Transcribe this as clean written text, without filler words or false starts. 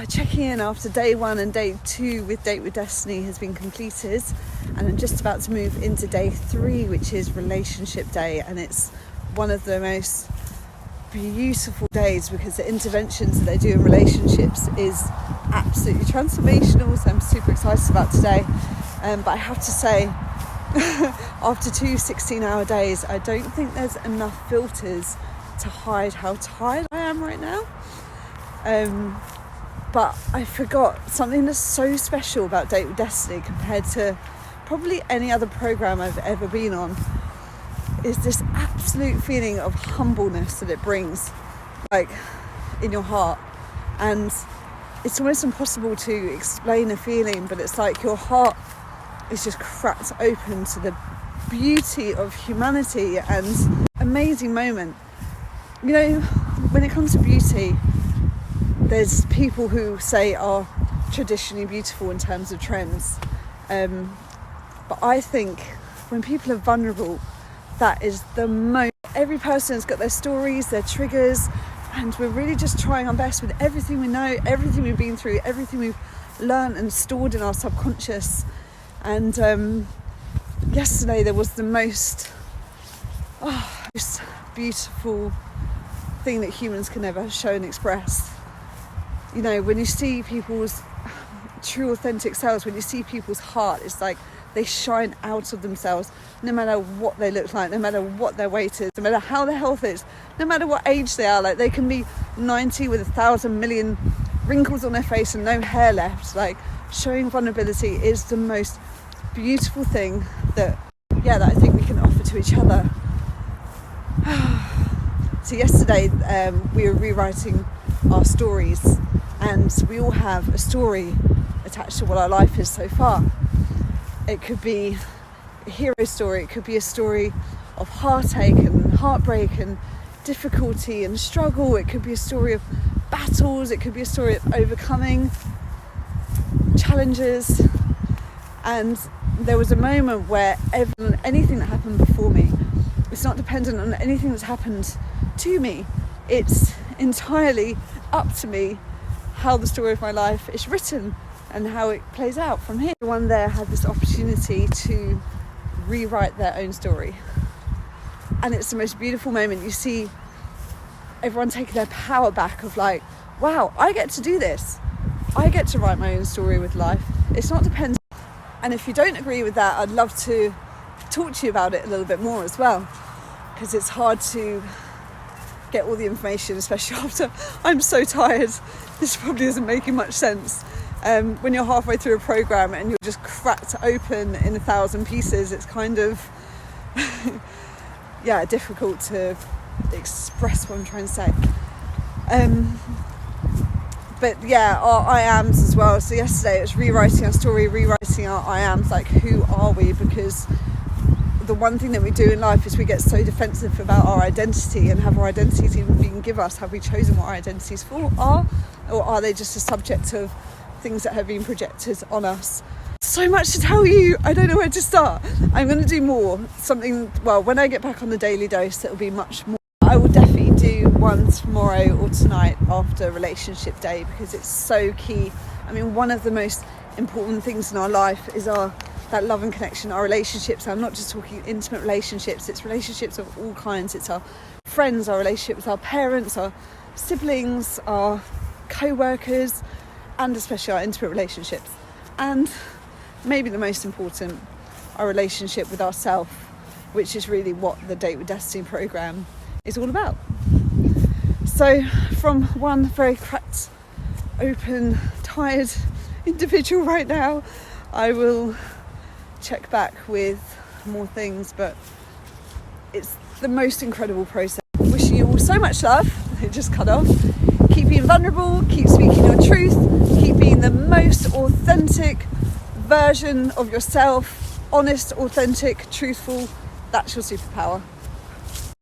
Checking in after day 1 and day 2 with Date with Destiny has been completed, and I'm just about to move into day 3, which is relationship day, and it's one of the most beautiful days because the interventions that they do in relationships is absolutely transformational, so I'm super excited about today. But I have to say, after 2 16-hour days, I don't think there's enough filters to hide how tired I am right now. But I forgot something that's so special about Date with Destiny compared to probably any other program I've ever been on, is this absolute feeling of humbleness that it brings, like, in your heart. And it's almost impossible to explain a feeling, but it's like your heart is just cracked open to the beauty of humanity and amazing moment. You know, when it comes to beauty, there's people who say are traditionally beautiful in terms of trends. But I think when people are vulnerable, that is the most. Every person's got their stories, their triggers, and we're really just trying our best with everything we know, everything we've been through, everything we've learned and stored in our subconscious. And yesterday there was the most beautiful thing that humans can ever show and express. You know, when you see people's true authentic selves, when you see people's heart, it's like they shine out of themselves, no matter what they look like, no matter what their weight is, no matter how their health is, no matter what age they are. Like, they can be 90 with 1,000 million wrinkles on their face and no hair left. Like, showing vulnerability is the most beautiful thing that I think we can offer to each other. So yesterday we were rewriting our stories, and we all have a story attached to what our life is so far. It could be a hero story, it could be a story of heartache and heartbreak and difficulty and struggle, it could be a story of battles, it could be a story of overcoming challenges. And there was a moment where anything that happened before me, it's not dependent on anything that's happened to me. It's entirely up to me how the story of my life is written and how it plays out from here. Everyone there had this opportunity to rewrite their own story. And it's the most beautiful moment. You see everyone taking their power back of like, wow, I get to do this. I get to write my own story with life. It's not dependent. And if you don't agree with that, I'd love to talk to you about it a little bit more as well, because it's hard to get all the information, especially after I'm so tired. This probably isn't making much sense. When you're halfway through a program and you're just cracked open in 1,000 pieces, it's kind of difficult to express what I'm trying to say. But yeah, our I ams as well. So yesterday it was rewriting our story, rewriting our I ams, like, who are we? Because the one thing that we do in life is we get so defensive about our identity, and have our identities even been given us? Have we chosen what our identities are? Or are they just a subject of things that have been projected on us? So much to tell you, I don't know where to start. I'm going to do more. When I get back on the daily dose, it'll be much more. I will definitely do one tomorrow or tonight after relationship day, because it's so key. I mean, one of the most important things in our life is that love and connection, our relationships. I'm not just talking intimate relationships, it's relationships of all kinds. It's our friends, our relationship with our parents, our siblings, our co-workers, and especially our intimate relationships. And maybe the most important, our relationship with ourselves, which is really what the Date with Destiny program is all about. So from one very cracked, open, tired individual right now, I will check back with more things, but it's the most incredible process. Wishing you all so much love. It just cut off. Keep being vulnerable, keep speaking your truth, keep being the most authentic version of yourself, honest, authentic, truthful. That's your superpower.